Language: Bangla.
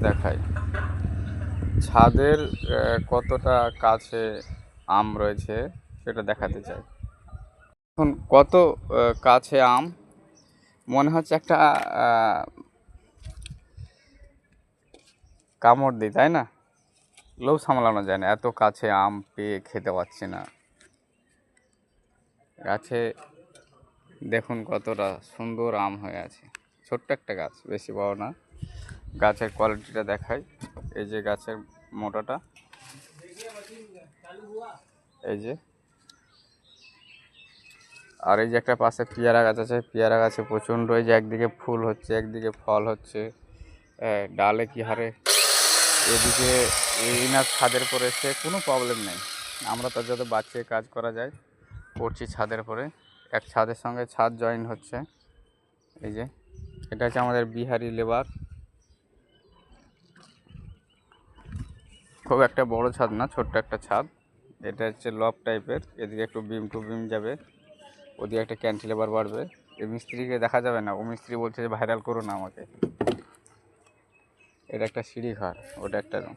দেখাই ছাদের কতটা কাছে আম রয়েছে সেটা দেখাতে চাই। এখন কত কাছে আম, মনে হচ্ছে একটা কামড় দিই, তাই না? লোভ সামলানো যায় না, এত কাছে আম পেয়ে খেতে পাচ্ছি না। গাছে দেখুন কতটা সুন্দর আম হয়ে আছে। ছোট্ট একটা গাছ, বেশি বড় না। গাছের কোয়ালিটিটা দেখাই। এই যে গাছের মোটাটা, এই যে, আর এই যে একটা পাশে পেয়ারা গাছ আছে। পেয়ারা গাছে প্রচণ্ড, এই যে একদিকে ফুল হচ্ছে একদিকে ফল হচ্ছে, ডালে কি হারে। এদিকে এই না ছাদের পরে এসে কোনো প্রবলেম নেই। আমরা তো যত বাঁচিয়ে কাজ করা যায় করছি ছাদের পরে। এক ছাদের সঙ্গে ছাদ জয়েন হচ্ছে। এই যে এটা হচ্ছে আমাদের বিহারি লেবার। খুব একটা বড় ছাদ না, ছোট্ট একটা ছাদ। এটা হচ্ছে লব টাইপের, এদিকে একটু বিম টু বিম যাবে, ওদিকে একটা ক্যান্টিলেভার বাড়বে। এই মিস্ত্রিকে দেখা যাবে না, ও মিস্ত্রি বলছে যে ভাইরাল করো না আমাকে। এটা একটা সিঁড়ি ঘর, ওটা একটা রুম।